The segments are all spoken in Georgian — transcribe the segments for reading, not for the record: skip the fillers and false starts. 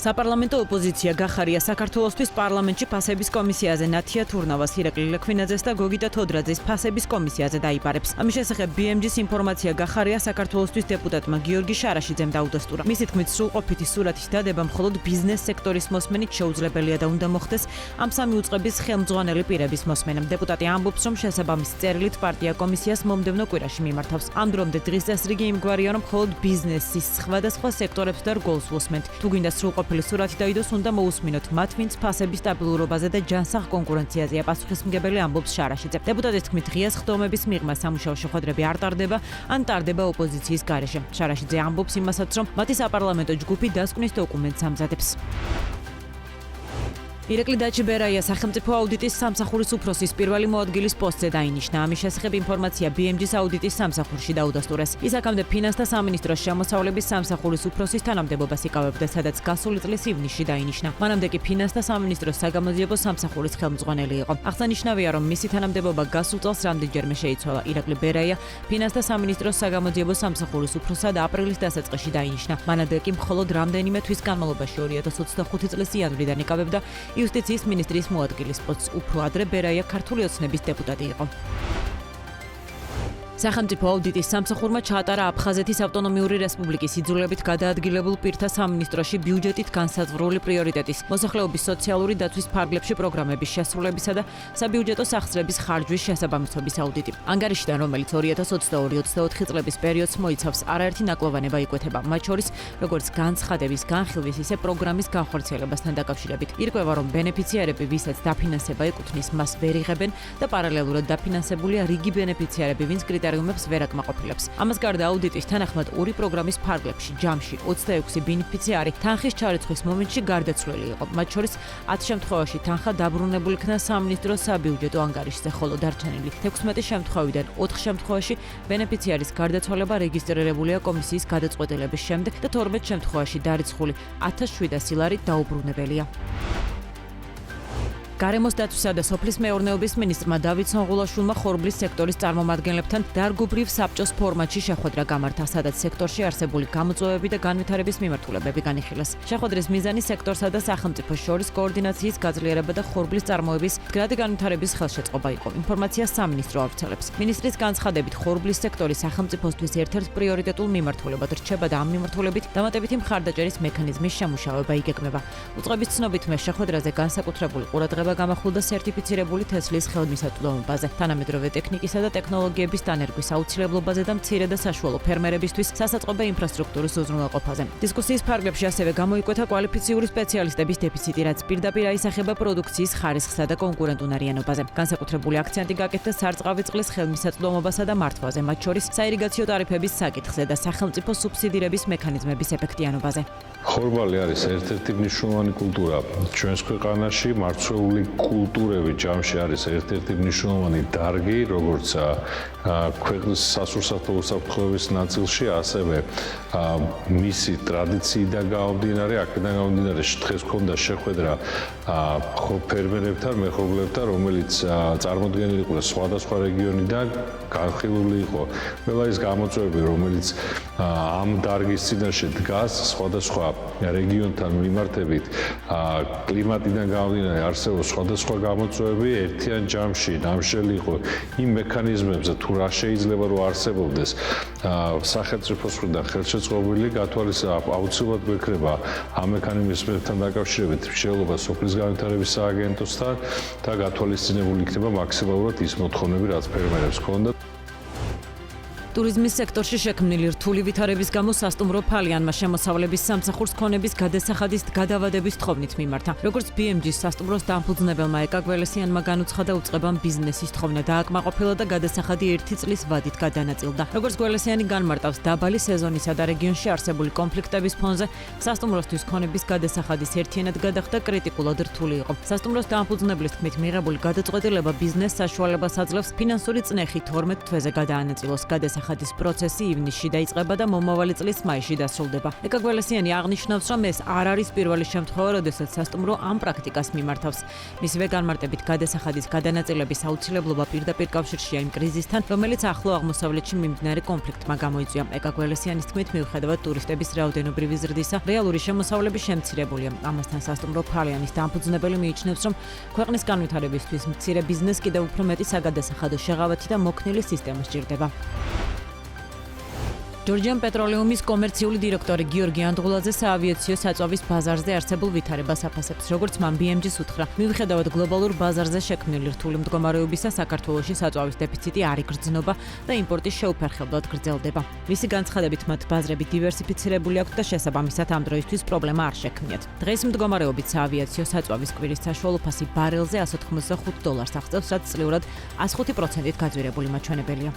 საპარლამენტო ოპოზიცია გახარია საქართველოსთვის პარლამენტში ფასების კომისიაზე ნათია თურნავას, ირაკლი ლექვინაძეს და გოგიტა თოდრაძეს ფასების კომისიაზე დაიბარებს. ამის შესახებ BMG-ს ინფორმაცია გახარია საქართველოსთვის დეპუტატმა გიორგი შარაშიძემ დაუდასტურა. მისი თქმით, სრულყოფითი სურათის დადება მხოლოდ ბიზნეს სექტორის მოსმენით შეუძლებელია და უნდა მოხდეს ამ სამი უწყების ხელმძღვანელი პირების მოსმენამ. დეპუტატი ამბობს, რომ შესაბამის წერილით პარტია კომისიას მომდევნო კვირაში მიმართავს. ამ დრომდე დღის წესრიგი იმგვარია, რომ მხოლოდ ბიზნესის სხვადასხვა სექტორებს და რგოლს უსმენთ. თუ გინდა სრულყოფილი სურათი დაიდოს, უნდა მოусმინოთ მათ, ვინც ფასების სტაბილურობაზე და ჯანსაღ კონკურენციაზეა პასუხისმგებელი, ამბობს შარაშიძე. დეპუტატის თქმით, ღიას ხდომების მიღმა სამუშაო შეხვედრები არ ტარდება, ან ტარდება ოპოზიციის გარეშე. შარაშიძე ამბობს იმასაც, რომ მათი საპარლამენტო ჯგუფი დასკვნის დოკუმენტს ამზადებს. ირაკლი დაჩიბერაია სახელმწიფო აუდიტის სამსახურის უფროსის პირველი მოადგილის პოსტზე დაინიშნა. ამის შესახებ ინფორმაცია BMG-ს აუდიტის სამსახურში დაუდასტურეს. ის აქამდე ფინანსთა სამინისტროს შემოსავლების სამსახურის უფროსის თანამდებობას იკავებდა, სადაც გასული წლის ივნისში დაინიშნა. მანამდე კი ფინანსთა სამინისტროს საგამოძიებო სამსახურის ხელმძღვანელი იყო. აღსანიშნავია, რომ მისი თანამდებობა გასულ წელს რამდენჯერმე შეიცვალა. ირაკლი ბერაია ფინანსთა სამინისტროს საგამოძიებო სამსახურის უფროსად აპრილის დასაწყისში დაინიშნა. მანამდე კი მხოლოდ რამდენიმე თვის განმავლობაში 2025 წლის იანვრიდან იკავებდა იუსტიციის მინისტრის მოადგილის პოსტს. უფრო ადრე ბერაია ქართული ოცნების დეპუტატი იყო. სახელმწიფო აუდიტის სამსახურმა ჩაატარა აფხაზეთის ავტონომიური რესპუბლიკის იძულებით გადაადგილებულ პირთა სამინისტროში ბიუჯეტით განსაზღვრული პრიორიტეტის, მოსახლეობის სოციალური დაცვის ფარგლებში პროგრამების შესრულებისა და საბიუჯეტო სახსრების ხარჯვის შესაბამისობის აუდიტი. ანგარიშიდან, რომელიც 2022-24 წლების პერიოდს მოიცავს, არაერთი ნაკლოვანება იკვეთება, მათ შორის როგორც განცხადების, განხილვის, ისე პროგრამის განხორციელებასთან დაკავშირებით. ირკვევა, რომ ბენეფიციარები, ვისაც დაფინანსება ეკუთვნის, მას ვერ იღებენ და პარალელურად დაფინანსებულია რიგი ბენეფიციარები, ვინც კრიტერიუმებს ვერ აკმაყოფილებს. ამას გარდა აუდიტის თანახმად ორი პროგრამის ფარგლებში ჯამში 26 ბენეფიციარი თანხის ჩარიცხვის მომენტში გარდაცვლილი იყო. მათ შორის 10 შემთხვევაში თანხა დაბრუნებული იქნა სამინისტროს საბიუჯეტო ანგარიშზე, ხოლო დარჩენილი 16 შემთხვევიდან 4 შემთხვევაში ბენეფიციარის გარდაცვალება რეგისტრირებულია კომისიის გადაწყვეტილების შემდეგ და 12 შემთხვევაში დარიცხული 1700 ლარი დაუბრუნებელია. გარემოს დაცვისა და სოფლის მეურნეობის მინისტრმა დავით სონღულაშვილმა ხორბლის სექტორის წარმომადგენლებთან დარგობრივ საბჭოს ფორმატში შეხვედრა გამართა, სადაც სექტორში არსებული გამოწვევები და განვითარების მიმართულებები განიხილეს. შეხვედრის მიზანი სექტორსა და სახელმწიფოს შორის კოორდინაციის გაძლიერება და ხორბლის წარმოების მდგრადი განვითარების ხელშეწყობა იყო. ინფორმაციას სამინისტრო ავრცელებს. მინისტრის განცხადებით, ხორბლის სექტორი სახელმწიფოსთვის ერთ-ერთ პრიორიტეტულ მიმართულებად რჩება და ამ მიმართულებით დამატებითი მხარდაჭერის მექანიზმის შემუშავება იგეგმება. უწყების ცნობით, შეხვედრაზე განსაკუთრებული ყურადღება გამახვილდა სერტიფიცირებული თესლის ხელმისაწვდომობაზე, თანამედროვე ტექნიკისა და ტექნოლოგიების დანერგვის აუცილებლობაზე და მცირე და საშუალო ფერმერებისთვის სასაწყობე ინფრასტრუქტურის უზრუნველყოფაზე. დისკუსიის ფარგლებში ასევე გამოიკვეთა კვალიფიციური სპეციალისტების დეფიციტი, რაც პირდაპირ აისახება პროდუქციის ხარისხსა და კონკურენტუნარიანობაზე. განსაკუთრებული აქცენტი გაკეთდა სარწყავი წყლის ხელმისაწვდომობასა და მართვაზე, მათ შორის საირიგაციო ტარიფების საკითხზე და სახელმწიფო სუბსიდირების მექანიზმების ეფექტიანობაზე. ხორბალი არის ერთ-ერთი მნიშვნელოვანი კულტურა ჩვენს ქვეყანაში, მარცვლეული კულტურები ჯამში არის ერთ-ერთი მნიშვნელოვანი დარგი, როგორც ქვეყნის სასურსათო უსაფრთხოების ნაწილში, ასევე მისი ტრადიციიდან გამომდინარე, აქედან გამომდინარე, დღეს ჰქონდა შეხვედრა ფერმერებთან, მეხობლებთან, რომელიც წარმოდგენილი იყო სხვადასხვა რეგიონიდან, განხილული იყო ყველა ის გამოწვევები, რომელიც ამ დარგის წინაშე დგას, სხვადასხვა რეგიონთან მიმართებით, კლიმატიდან გამომდინარე არსებობს სხვადასხვა გამოწვევები, ერთიან ჯამში ნამშრალი იყო იმ მექანიზმებზე, თუ რა შეიძლება რომ არსებობდეს სახელმწიფოს მხრიდან ხელშეწყობილი გათვალისწინება, აუცილებლად გვექნება ამ მექანიზმებთან დაკავშირებით მსჯელობა სოფლის განვითარების სააგენტოსთან და გათვალისწინებული იქნება მაქსიმალურად ის მოთხოვნები, რაც ფერმერებს ჰქონდა. ტურიზმის სექტორში შექმნილი რთული ვითარების გამო სასტუმრო ფალიანმა შემოსავლების სამსახურს ქონების გადასახადის გადავადების თხოვნით მიმართა. როგორც BMG-ს სასტუმროს დამფუძნებელმა ეკა გველესიანმა განუცხადა, უწყებამ ბიზნესის თხოვნა დააკმაყოფილა და გადასახადი 1 წლის ვადით გადანაწილდა. როგორც გველესიანი განმარტავს, დაბალი სეზონისა და რეგიონში არსებული კონფლიქტების ფონზე სასტუმროსთვის ქონების გადასახადის ერთიანად გადახდა კრიტიკულად რთული იყო. სასტუმროს დამფუძნებლის თქმით, მიღებული გადაწყვეტილება ბიზნესს საშუალებას აძლევს ფინანსური წნეხი 12 თვეზე გადაანაწილოს გადასახადი გადასახადის პროცესი ივნისში დაიწყება და მომავალი წლის მაისში დასრულდება. ეკა გველესიანი აღნიშნავს, რომ ეს არ არის პირველი შემთხვევა, როდესაც სასტუმრო ამ პრაქტიკას მიმართავს. მისივე განმარტებით გადასახადის გადანაწილების აუცილებლობა პირდაპირ კავშირშია იმ კრიზისთან, რომელიც ახლო აღმოსავლეთში მიმდინარე კონფლიქტმა გამოიწვია. ეკა გველესიანის თქმით, მიუხედავად ტურისტების რაოდენობრივი ზრდისა, რეალური შემოსავლები შემცირებულია. ამასთან სასტუმრო ფალიანის დამფუძნებელი მიიჩნევს, რომ ქვეყნის განვითარებისთვის მცირე ბიზნესს კიდევ უფრო მეტი საგადასახადო შეღავათი და მოქნილი სისტემა სჭირდება. ჯორჯიან პეტროლიუმის კომერციული დირექტორი გიორგი ანდღულაძე საავიაციო საწვავის ბაზარზე არსებულ ვითარებას აფასებს. როგორც მან BMG-ს უთხრა, მიუხედავად გლობალურ ბაზარზე შექმნილი რთული მდგომარეობისა, საქართველოში საწვავის დეფიციტი არ იგრძნობა და იმპორტი შეუფერხებლად გრძელდება. მისი განცხადებით, მათ ბაზრები დივერსიფიცირებული აქვთ და შესაბამისად ამ დროისთვის პრობლემა არ შექმნიათ. დღეს მდგომარეობით საავიაციო საწვავის კვირის საშუალო ფასი ბარელზე $185 აღწევს, რაც წლიურად 105%-ით გაძვირებული მაჩვენებელია.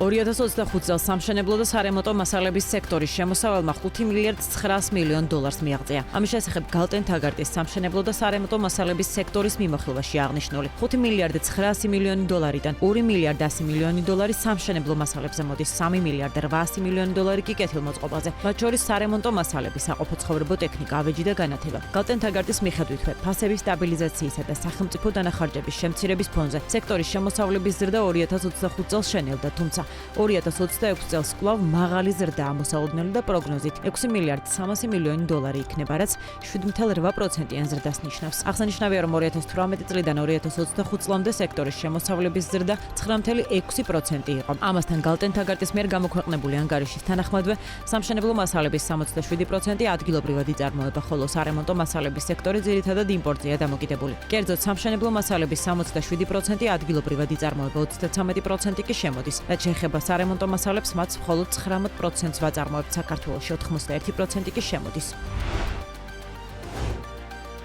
2025 წელს სამშენებლო და სარემონტო მასალების სექტორის შემოსავალმა $5 მილიარდ 900 მილიონ მიაღწია. ამის შესახებ გალტენ თაგარტის სამშენებლო და სარემონტო მასალების სექტორის მიმოხილვაში აღნიშნული. $5 მილიარდ 900 მილიონი დოლარიდან $2 მილიარდ 100 მილიონი სამშენებლო მასალებზე მოდის, $3 მილიარდ 800 მილიონი კი კეთილმოწყობაზე, მათ შორის სარემონტო მასალები, საყოფაცხოვრებო ტექნიკა, ავეჯი და განათება. გალტენ თაგარტის მიხედვითვე, ფასების სტაბილიზაციისა და სახელმწიფო დანახარჯების შემცირების ფონზე სექტორის შემოსავლების ზრდა 2025 წელს შენელდა, თუმცა 2026 წელს კვლავ მაღალი ზრდა ამოსალოდნელი და პროგნოზით $6 მილიარდ 300 მილიონი იქნება, რაც 7.8%-იან ზრდას ნიშნავს. აღსანიშნავია, რომ 2018 წლიდან 2025 წლამდე სექტორის შემოსავლების ზრდა 9.6% იყო. ამასთან გალტენ თაგარტის მიერ გამოქვეყნებული ანგარიშის თანახმადვე, სამშენებლო მასალების 67% ადგილობრივად იწარმოება, ხოლო სარემონტო მასალების სექტორი ძირითადად იმპორტზეა დამოკიდებული. კერძოდ, სამშენებლო მასალების 67% ადგილობრივად იწარმოება, 33% კი შემოდის. რაც შეეხება სარემონტო მასალებს, მათ მხოლოდ 19%-ს ვაწარმოებთ საქართველოში, 81% კი შემოდის.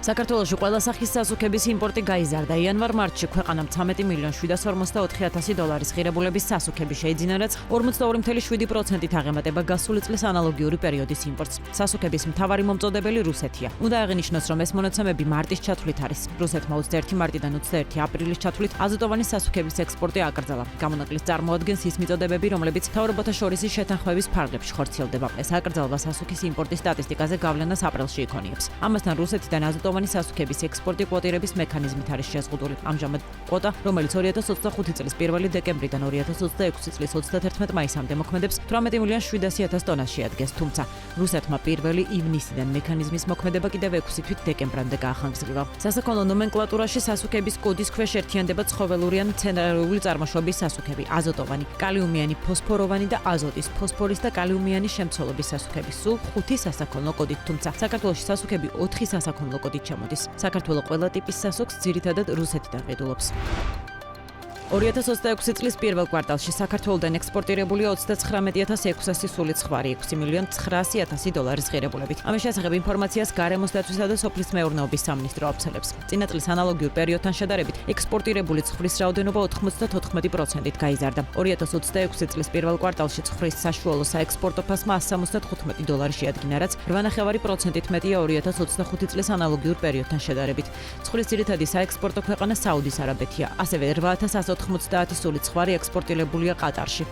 საქართველოში ყველა სახის სასუქების იმპორტი გაიზარდა. იანვარ-მარტში ქვეყანამ $13 მილიონ 754,000 ღირებულების სასუქები შეიძინა, რაც 42.7%-ით აღემატება გასული წლის ანალოგიური პერიოდის იმპორტს. სასუქების მთავარი მომწოდებელი რუსეთია. უნდა აღინიშნოს, რომ ეს მონაცემები მარტის ჩათვლით არის. რუსეთმა 21 მარტიდან 21 აპრილის ჩათვლით აზოტოვანის სასუქების ექსპორტი აკრძალა. გამონაკლისს წარმოადგენს ის მიწოდებები, რომლებიც მთავრობათა შორისი შეთანხმების ფარგლებში ხორციელდება. ეს აკრძალვა სასუქის იმპორტის სტატისტიკაზე გავლენას აპრილში იქონიებს. ამასთან რუსეთიდან აზოტოვანის სასუქების ექსპორტი კვოტირების მექანიზმით არის შეზღუდული. ამჟამად კვოტა, რომელიც 2025 წლის 1 დეკემბრიდან 2026 წლის 31 მაისამდე მოქმედებს, 18 მილიონ 700,000 ტონას შეადგენს, თუმცა რუსეთმა 1 ივნისიდან მექანიზმის მოქმედება კიდევ 6 თვით დეკემბრამდე გაახანგრძლივა. სასაქონლო ნომენკლატურაში სასუქების კოდის ქვეშ ერთიანდება ცხოველური ან მცენარეული წარმოშობის სასუქები, აზოტოვანი, კალიუმიანი, ფოსფოროვანი და აზოტის, ფოსფორის და კალიუმიანი შემცველობის სასუქები, სულ 5 სასაქონლო კოდით, თუმცა საქართველოში სასუქები 4 სასაქონლო კოდით ჩამოდის. საქართველო ყველა ტიპის სასუქს ძირითადად რუსეთიდან ყიდულობს. 2026 წლის პირველ კვარტალში საქართველოდან ექსპორტირებული 39,600 სული ცხვარი, $6 მილიონ 900,000 ღირებულებით. ამის შესახებ ინფორმაციას გარემოს დაცვისა და სოფლის მეურნეობის სამინისტრო ავრცელებს. წინა წლის ანალოგიურ პერიოდთან შედარებით ექსპორტირებული ცხვრის რაოდენობა 94%-ით გაიზარდა. 2026 წლის პირველ კვარტალში ცხვრის საშუალო საექსპორტო ფასმა $175 შეადგინა, რაც 8.5%-ით მეტია 2025 წლის ანალოგიურ პერიოდთან შედარებით. ცხვრის ძირითადი საექსპორტო ქვეყანა საუდის არაბეთია, ასევე 8,190 სული ცხვარი ექსპორტირებულია ყატარში.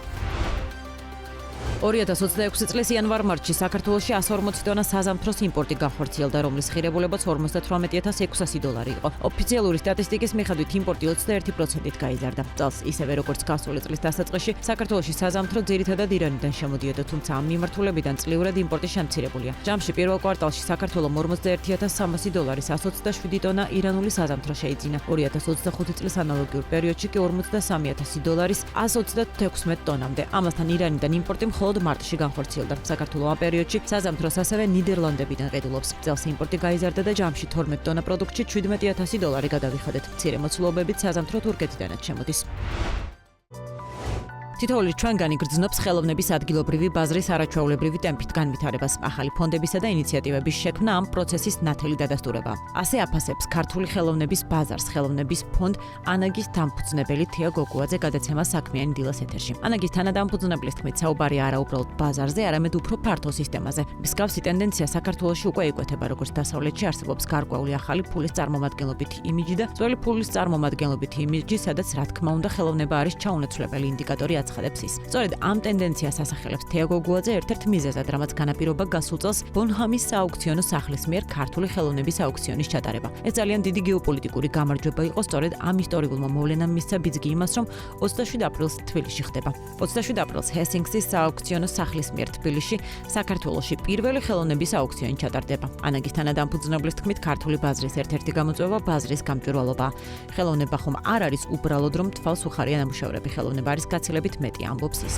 2026 წლის იანვარ-მარტში საქართველოში 140 ტონა საზამთროს იმპორტი განხორციელდა, რომლის ღირებულებაც $58,600 იყო. ოფიციალური სტატისტიკის მიხედვით იმპორტი 21%-ით გაიზარდა. წელს, ისევე როგორც გასული წლის დასაწყისში, საქართველოში საზამთრო ძირითადად ირანიდან შემოდიოდა, თუმცა ამ მიმართულებიდან წლიურად იმპორტი შემცირებულია. ჯამში პირველ კვარტალში საქართველომ $41,300 127 ტონა ირანული საზამთრო შეიძინა. 2025 წლის ანალოგიურ პერიოდში კი $43,000 136 ტონამდე. ამასთან ირანიდან იმპორტი მხოლოდ მარტში განხორციელდა. საქართველო ამ პერიოდში საზამთროს ასევე ნიდერლანდებიდან ყიდულობს. წელს იმპორტი გაიზარდა და ჯამში 12 ტონა პროდუქტში $17,000 გადავიხადეთ. მცირე მოცულობებით საზამთრო თურქეთიდანაც შემოდის. თითოეული ჩვენგანი გრძნობს ხელოვნების ადგილობრივი ბაზრის არაჩვეულებრივი ტემპით განვითარებას, ახალი ფონდებისა და ინიციატივების შექმნა ამ პროცესის ნათელი დადასტურება. ასე აფასებს ქართული ხელოვნების ბაზარს ხელოვნების ფონდ ანაგის დამფუძნებელი თია გოგუაძე გადაცემა საქმიანი დილას ეთერში. ანაგის თანადამფუძნებლის თქმით, საუბარია არა უბრალოდ ბაზარზე, არამედ უფრო ფართო სისტემაზე. მსგავსი ტენდენცია საქართველოში უკვე იკვეთება, როგორც დასავლეთში არსებობს გარკვეული ახალი ფულის წარმომადგენლობითი იმიჯი და ძველი ფულის წარმომადგენლობითი იმიჯი, სადაც რა თქმა უნდა ხელოვნება არის ჩაუნაცვლებელი ინდიკატორი აცხადებს ის. სწორედ ამ ტენდენციას ასახელებს თია გოგუაძე ერთ-ერთ მიზეზად, რამაც განაპირობა გასულ წელს ბონჰამის სააუქციონო სახლის მიერ ქართული ხელოვნების აუქციონის ჩატარება. ეს ძალიან დიდი გეოპოლიტიკური გამარჯვება იყო, სწორედ ამ ისტორიულმა მოვლენამ მისცა ბიძგი იმას, რომ 27 აპრილს თბილისში ხდება. 27 აპრილს ჰელსინკის სააუქციონო სახლის მიერ თბილისში საქართველოში პირველი ხელოვნების აუქციონი ჩატარდება. ანაგის თანადამფუძნებლის თქმით, ქართული ბაზრის ერთ-ერთი გამოწვევა ბაზრის გამჭვირვალობაა. ხელოვნება ხომ არ არის უბრალოდ რომ თვალს უხარია ნამუშევრები, ხელოვნება არის გაცილებით მეტი, ამბობს ის.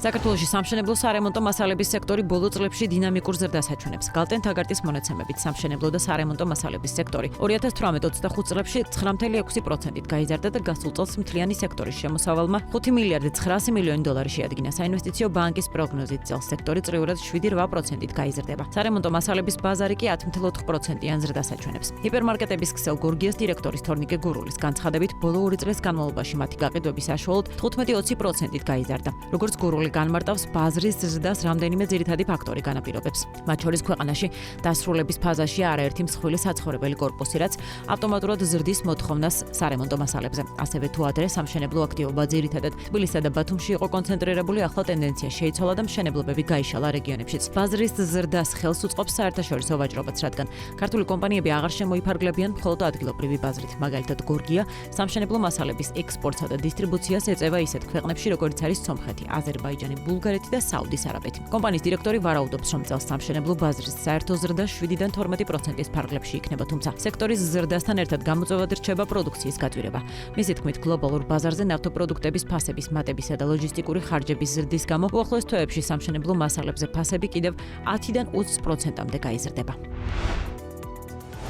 საქართველოში სამშენებლო სარემონტო მასალების სექტორი ბოლო წლებში დინამიკურ ზრდას აჩვენებს. გალტენ თაგარტის მონაცემებით სამშენებლო და სარემონტო მასალების სექტორი 2018-25 წლებში 9.6%-ით გაიზარდა და გასულ წელს მთლიანი სექტორის შემოსავალმა 5 მილიარდი 900 მილიონი დოლარი შეადგინა. საინვესტიციო ბანკის პროგნოზით წელს სექტორი წრიურად 7.8%-ით გაიზარდება. სარემონტო მასალების ბაზარი კი 10.4%-იან ზრდას აჩვენებს. ჰიპერმარკეტების ქსელ გორგიას დირექტორის თორნიკე გურულის განცხადებით, ბოლო 2 წლის განმავლობაში მათი გაყიდვები საშუალოდ 15-20%-ით გაიზარდა. როგორც გურული განმარტავს, ბაზრის ზრდას რამდენიმე ძირითადი ფაქტორი განაპირობებს. მათ შორის ქვეყანაში დასრულების ფაზაშია არაერთი მსხვილი საცხოვრებელი კორპუსი, რაც ავტომატურად ზრდის მოთხოვნას სარემონტო მასალებზე. ასევე თუ ადრე სამშენებლო აქტივობა ძირითადად თბილისსა და ბათუმში იყო კონცენტრირებული, ახლა ტენდენცია შეიცვალა და მშენებლობები გაიშალა რეგიონებშიც. ბაზრის ზრდას ხელს უწყობს საერთაშორისო ვაჭრობაც, რადგან ქართული კომპანიები აღარ შემოიფარგლებიან მხოლოდ ადგილობრივი ბაზრით. მაგალითად, გორგია სამშენებლო მასალების ექსპორტსა და დისტრიბუციას ეწევა ისეთ ქვეყნებში, როგორც არის სომხეთი, აზერბაიჯანი, ბულგარეთი და საუდის არაბეთი. კომპანიის დირექტორი ვარაუდობს, რომ წელს სამშენებლო ბაზრის საერთო ზრდა 7-დან 12%-ის ფარგლებში იქნება, თუმცა სექტორის ზრდასთან ერთად გამოწვევად რჩება პროდუქციის გაწვირება. მისი თქმით, გლობალურ ბაზარზე ნავთობპროდუქტების ფასების, მატებისა და ლოჯისტიკური ხარჯების ზრდის გამო უახლოეს თვეებში სამშენებლო მასალებზე ფასები კიდევ 10-დან 20%-მდე გაიზრდება.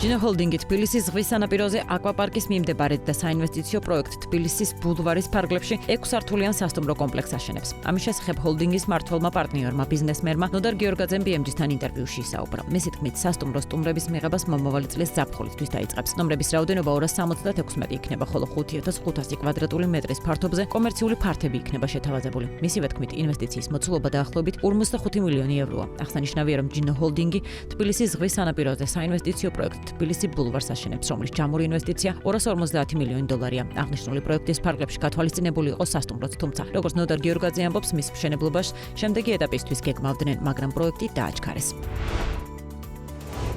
ჯინო ჰოლდინგი თბილისის ზღვის სანაპიროზე აკვაპარკის მიმდებარედ და საინვესტიციო პროექტ თბილისის ბულვარის ფარგლებში 6 სართულიან სასტუმრო კომპლექსს აშენებს. ამის შესახებ ჰოლდინგის მმართველმა პარტნიორმა ბიზნესმენმა ნოდარ გიორგაძემ BMG-თან ინტერვიუში ისაუბრა. მისი თქმით, სასტუმრო სტუმრების მიღებას მომავალი წლის ზაფხულისთვის დაიწყებს. ნომრების რაოდენობა 276 იქნება, ხოლო 5500 კვადრატული მეტრის ფართობზე კომერციული ფართები იქნება შეთავაზებული. მისივე თქმით, ინვესტიციის მოცულობა დაახლოებით 45 მილიონი ევროა. აღსანიშნავია, რომ ჯინო ჰოლდინგი თბილისის ზღვის სანაპიროზე საინვესტიციო პროექტ თბილისი ბულვარს აშენებს, რომლის ჯამური ინვესტიცია 250 მილიონი დოლარია. აღნიშნული პროექტის ფარგლებში გათვალისწინებული იყო სასტუმროც, თუმცა, როგორც ნოდარ გიორგაძე ამბობს, მის მშენებლობას შემდეგი ეტაპისთვის გეგმავდნენ, მაგრამ პროექტი დააჩქარეს.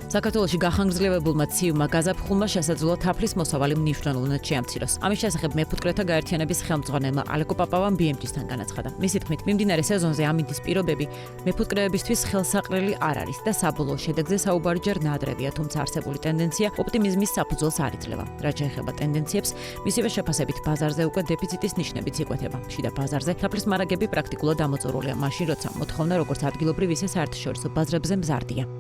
საქართველოში გახანგრძლივებულმა ცივმა გაზაფხულმა შესაძლოა თაფლის მოსავალი მნიშვნელოვნად შეამციროს. ამის შესახებ მეფუტკრეთა გაერთიანების ხელმძღვანელმა ალეკო პაპავამ BMG-სთან განაცხადა. მისი თქმით, მიმდინარე სეზონზე ამინდის პირობები მეფუტკრეებისთვის ხელსაყრელი არ არის და საბოლოო შედეგზე საუბარი ჯერ ნაადრევია, თუმცა არსებული ტენდენცია ოპტიმიზმის საფუძველს არ იძლევა. რაც შეეხება ტენდენციებს, მისივე შეფასებით ბაზარზე უკვე დეფიციტის ნიშნებიც იკვეთება. შიდა ბაზარზე თაფლის მარაგები პრაქტიკულად ამოწურულია, მაშინ როცა მოთხოვნა როგორც ადგილობრივ, ისე საერთაშორისო ბაზრებზე მზარდია.